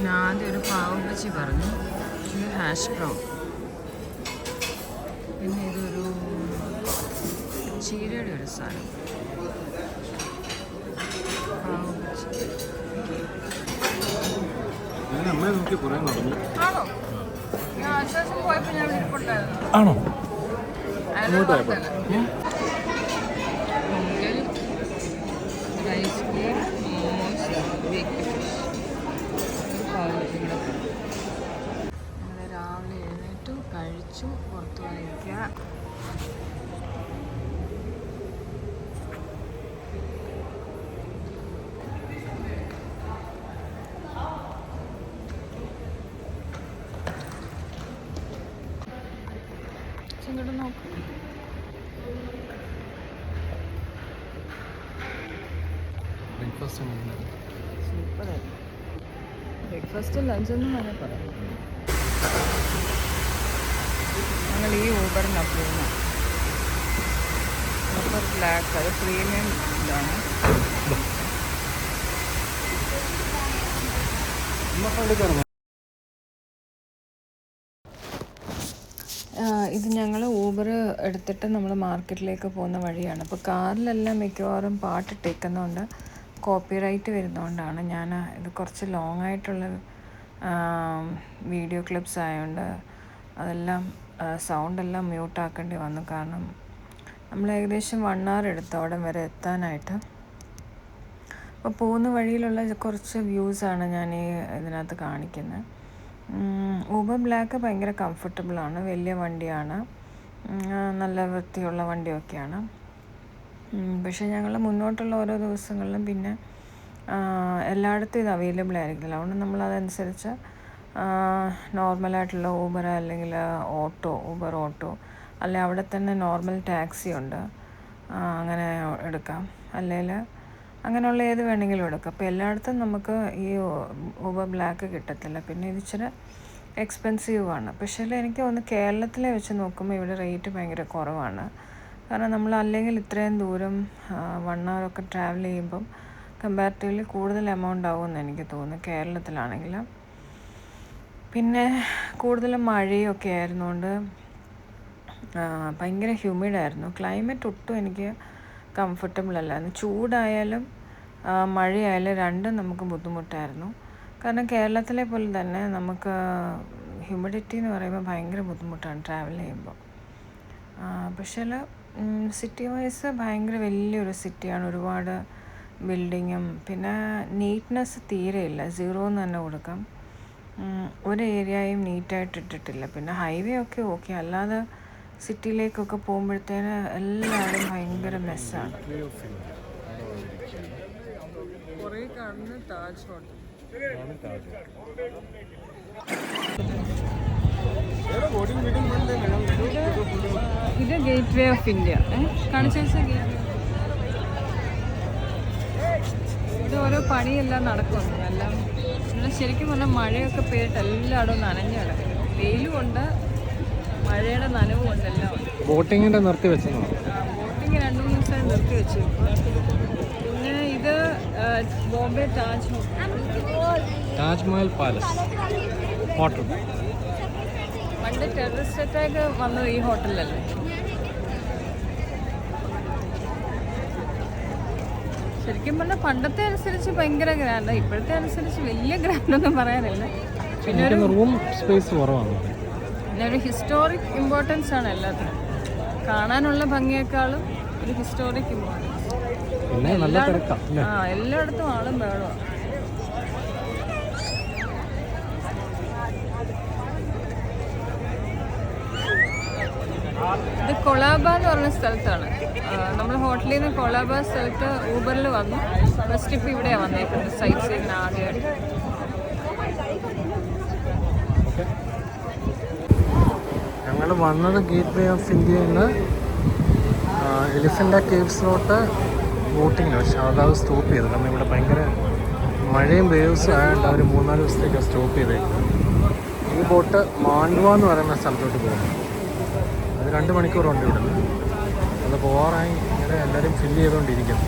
ഞാൻ ആദ്യം ഒരു പാവ് ബജി പറഞ്ഞു, ഇത് ഹാഷ് ബ്രൗൺ, പിന്നെ ഇതൊരു ചീരയുടെ ഒരു സാധനം പാവ് ബജി. ആണോ? ഞാൻ ആശ്വാസം പോയപ്പോൾ ഞാൻ ഇരിപ്പുണ്ടായിരുന്നു. ആണോ? ഐസ്ക്രീം, മോമോസ്, ബേക്ക്ഡ് ഫിഷ്, ഞങ്ങൾ രാവിലെ എഴുന്നേറ്റു, കഴിച്ചു, പുറത്തു പോയിരിക്കുക. ഇങ്ങോട്ട് നോക്കും. സൂപ്പറായിരുന്നു. ബ്രേക്ക്ഫാസ്റ്റ് ലഞ്ചൊന്നും തന്നെ പറയാം. ഞങ്ങൾ ഈ ഊബറിനാണ് പോകുന്നത്. ഊബർ ബ്ലാക്ക്, അത് പ്രീമിയം ഇതാണ്. ഇത് ഞങ്ങൾ ഊബർ എടുത്തിട്ട് നമ്മൾ മാർക്കറ്റിലേക്ക് പോകുന്ന വഴിയാണ്. അപ്പോൾ കാറിലെല്ലാം മിക്കവാറും പാട്ടിട്ടേക്കുന്നതുകൊണ്ട് കോപ്പിറൈറ്റ് വരുന്നതുകൊണ്ടാണ് ഞാൻ ഇത് കുറച്ച് ലോങ് ആയിട്ടുള്ള വീഡിയോ ക്ലിപ്സ് ആയതുകൊണ്ട് അതെല്ലാം സൗണ്ടെല്ലാം മ്യൂട്ടാക്കേണ്ടി വന്നു. കാരണം നമ്മൾ ഏകദേശം 1 hour എടുത്തു അവിടെ വരെ എത്താനായിട്ട്. അപ്പോൾ പോകുന്ന വഴിയിലുള്ള കുറച്ച് വ്യൂസാണ് ഞാൻ ഈ ഇതിനകത്ത് കാണിക്കുന്നത്. ഊബർ ബ്ലാക്ക് ഭയങ്കര കംഫർട്ടബിളാണ്, വലിയ വണ്ടിയാണ്, നല്ല വൃത്തിയുള്ള വണ്ടിയൊക്കെയാണ്. പക്ഷേ ഞങ്ങൾ മുന്നോട്ടുള്ള ഓരോ ദിവസങ്ങളിലും പിന്നെ എല്ലായിടത്തും ഇത് അവൈലബിൾ ആയിരിക്കില്ല. അതുകൊണ്ട് നമ്മളതനുസരിച്ച് നോർമലായിട്ടുള്ള ഊബർ അല്ലെങ്കിൽ ഊബർ ഓട്ടോ അല്ലെങ്കിൽ അവിടെ തന്നെ നോർമൽ ടാക്സി ഉണ്ട്, അങ്ങനെ എടുക്കാം. അല്ലെങ്കിൽ അങ്ങനെയുള്ള ഏത് വേണമെങ്കിലും എടുക്കാം. അപ്പോൾ എല്ലായിടത്തും നമുക്ക് ഈ ഊബർ ബ്ലാക്ക് കിട്ടത്തില്ല. പിന്നെ ഇത് ഇച്ചിരി എക്സ്പെൻസീവാണ്. പക്ഷേ എനിക്ക് തോന്നുന്നു കേരളത്തിലെ വെച്ച് നോക്കുമ്പോൾ ഇവിടെ റേറ്റ് ഭയങ്കര കുറവാണ്. കാരണം നമ്മൾ അല്ലെങ്കിൽ ഇത്രയും ദൂരം 1 hour ഒക്കെ ട്രാവൽ ചെയ്യുമ്പം കമ്പാരിറ്റീവ്ലി കൂടുതൽ എമൗണ്ട് ആകുമെന്ന് എനിക്ക് തോന്നുന്നു കേരളത്തിലാണെങ്കിൽ. പിന്നെ കൂടുതലും മഴയൊക്കെ ആയിരുന്നുകൊണ്ട് ഭയങ്കര ഹ്യൂമിഡായിരുന്നു. ക്ലൈമറ്റ് ഒട്ടും എനിക്ക് കംഫർട്ടബിൾ അല്ലായിരുന്നു. ചൂടായാലും മഴയായാലും രണ്ടും നമുക്ക് ബുദ്ധിമുട്ടായിരുന്നു. കാരണം കേരളത്തിലെ പോലെ തന്നെ നമുക്ക് ഹ്യൂമിഡിറ്റി എന്ന് പറയുമ്പോൾ ഭയങ്കര ബുദ്ധിമുട്ടാണ് ട്രാവൽ ചെയ്യുമ്പോൾ. പക്ഷേ സിറ്റി വൈസ് ഭയങ്കര വലിയൊരു സിറ്റിയാണ്, ഒരുപാട് ബിൽഡിങ്ങും പിന്നെ നീറ്റ്നെസ് തീരെയില്ല, 0 എന്ന് തന്നെ കൊടുക്കാം. ഒരു ഏരിയയും നീറ്റായിട്ട് ഇട്ടിട്ടില്ല. പിന്നെ ഹൈവേ ഒക്കെ ഓക്കെ, അല്ലാതെ സിറ്റിയിലേക്കൊക്കെ പോകുമ്പോഴത്തേന് എല്ലാവരും ഭയങ്കര മെസ്സാണ്. കുറേ കാണുന്ന താജ് ഹോട്ടൽ, ഇത് ഗേറ്റ് വേ ഓഫ് ഇന്ത്യ കാണിച്ചു വെച്ചാൽ ഇത് ഓരോ പണിയെല്ലാം നടക്കുന്നു. എല്ലാം ഇവിടെ ശരിക്കും പറഞ്ഞാൽ മഴയൊക്കെ പെയ്തിട്ട് എല്ലായിടവും നനഞ്ഞു കിടക്കുന്നു. വെയിലുമുണ്ട്, മഴയുടെ നനവുമുണ്ട്, എല്ലാം ഉണ്ട്. ബോട്ടിങ്ങിൻ്റെ നിർത്തി വെച്ചതാണ്. ബോട്ടിങ് 2-3 ദിവസമായി നിർത്തി വെച്ചു. പിന്നെ ഇത് ബോംബെ താജ്മഹൽ പാലസ് ഹോട്ടൽ. പണ്ട് ടെററിസ്റ്റ് അറ്റാക്ക് വന്നത് ഈ ഹോട്ടലിലല്ലേ. ശരിക്കും പറഞ്ഞാൽ പണ്ടത്തെ അനുസരിച്ച് ഭയങ്കര ഗ്രാൻഡ്, ഇപ്പോഴത്തെ അനുസരിച്ച് വലിയ ഗ്രാൻഡൊന്നും പറയാനില്ല. പിന്നെ ഒരു റൂം സ്പേസ് കുറവാണ്. പിന്നെ ഒരു ഹിസ്റ്റോറിക് ഇമ്പോർട്ടൻസ് ആണ് എല്ലാത്തിനും. കാണാനുള്ള ഭംഗിയേക്കാളും ഒരു ഹിസ്റ്റോറിക് ഇമ്പോർട്ടൻസ്. എല്ലായിടത്തും ആളും ബഹളമാണ്. ഇത് കൊളാബ എന്ന് പറഞ്ഞ സ്ഥലത്താണ്. നമ്മൾ ഹോട്ടലിൽ നിന്ന് കൊളാബ സ്ഥലത്ത് ഊബറിൽ വന്നു. ഫസ്റ്റ് ഇപ്പോൾ ഇവിടെയാണ് വന്നേക്കുന്നത് സൈറ്റ് സീയിങ് ആദ്യമായിട്ട്. ഞങ്ങൾ വന്നത് ഗേറ്റ് വേ ഓഫ് ഇന്ത്യയിൽ നിന്ന് എലിഫൻ്റ കേവ്സിലോട്ട് ബോട്ടിങ്ങിന്. പക്ഷേ അതാവ് സ്റ്റോപ്പ് ചെയ്തത്. കാരണം ഇവിടെ ഭയങ്കര മഴയും വേവ്സും ആയതുകൊണ്ട് അവർ 3-4 ദിവസത്തേക്കാണ് സ്റ്റോപ്പ് ചെയ്തേക്കുന്നത്. ഈ ബോട്ട് മാണ്ഡ്വ എന്ന് പറയുന്ന സ്ഥലത്തോട്ട് പോകുന്നു. അത് 2 മണിക്കൂറുണ്ട് ഇവിടെ നിന്ന്. അത് പോകാറായി ഇങ്ങനെ എല്ലാവരും ഫില്ല് ചെയ്തുകൊണ്ടിരിക്കുന്നു.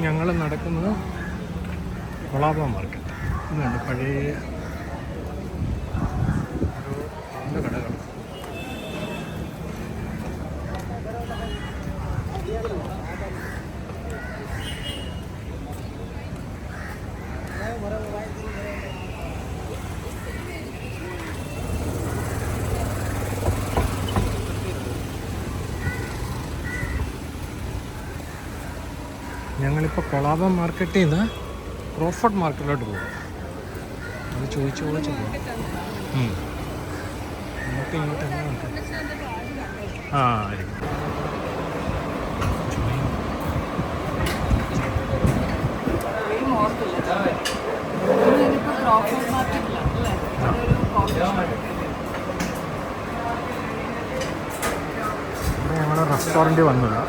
ഞങ്ങൾ നടക്കുന്നത് കൊളാബ മാർക്കറ്റ്. ഇതാണ് പഴയ ഒരു കടകൾ. ഞങ്ങളിപ്പോൾ കൊളാബ മാർക്കറ്റിൽ നിന്ന് ക്രോഫോർഡ് മാർക്കറ്റിലോട്ട് പോകും. അത് ചോദിച്ചു പോകും. നമുക്ക് ഇങ്ങോട്ട് എന്നാ ആ ആയിരിക്കും. ഞങ്ങളുടെ റെസ്റ്റോറൻറ്റിൽ വന്നില്ല,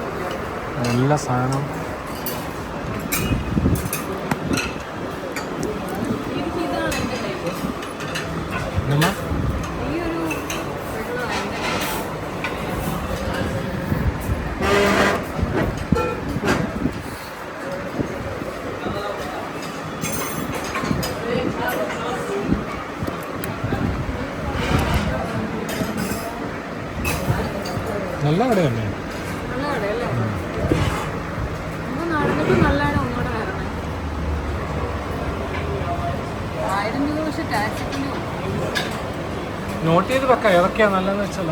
എല്ലാ സാധനവും നല്ല കടയല്ലേ? നല്ല കടയല്ലേ? നമ്മൾ നടന്നിട്ട് നല്ലതാണ് ഒന്നുകൂടെ വരണേ. 1000 രൂപ പക്ഷെ ടാക്സിന് നോട്ട് ചെയ്ത് വെക്കാം ഏതൊക്കെയാ നല്ലതെന്ന് വെച്ചാൽ.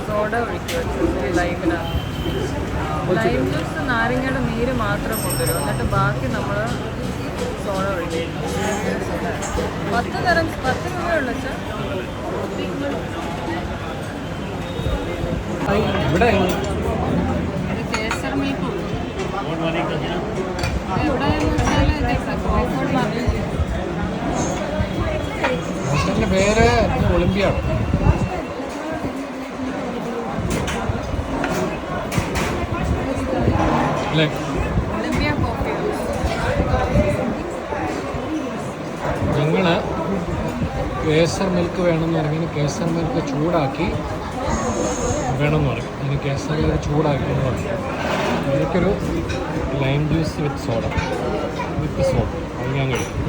സോഡ ഒഴിക്കുക ലൈമിനകത്ത്. ലൈം ജ്യൂസ് നാരങ്ങയുടെ നീര് മാത്രം കൊണ്ടുവരും, എന്നിട്ട് ബാക്കി നമ്മൾ സോഡ ഒഴിക്കും. 10 രൂപയുള്ളൂ വെച്ചാൽ. ഇവിടെ കേസർ മിൽക്ക് എവിടെയെന്ന് വെച്ചാൽ കോഴിക്കോട് മാർക്കറ്റ്. ഹോസ്റ്റലിൻ്റെ പേര് ഒളിമ്പിയ. അല്ലേ? Olympia coffee. ഞങ്ങൾ കേസർ മിൽക്ക് വേണമെന്ന് പറഞ്ഞാൽ കേസർ മിൽക്ക് ചൂടാക്കി വേണമെന്ന് പറയും. അതിന് കേസർ മിൽക്ക് ചൂടാക്കിയെന്ന് പറയും. എനിക്കൊരു ലൈം ജ്യൂസ് വിത്ത് സോഡ അത് ഞാൻ കഴിക്കും.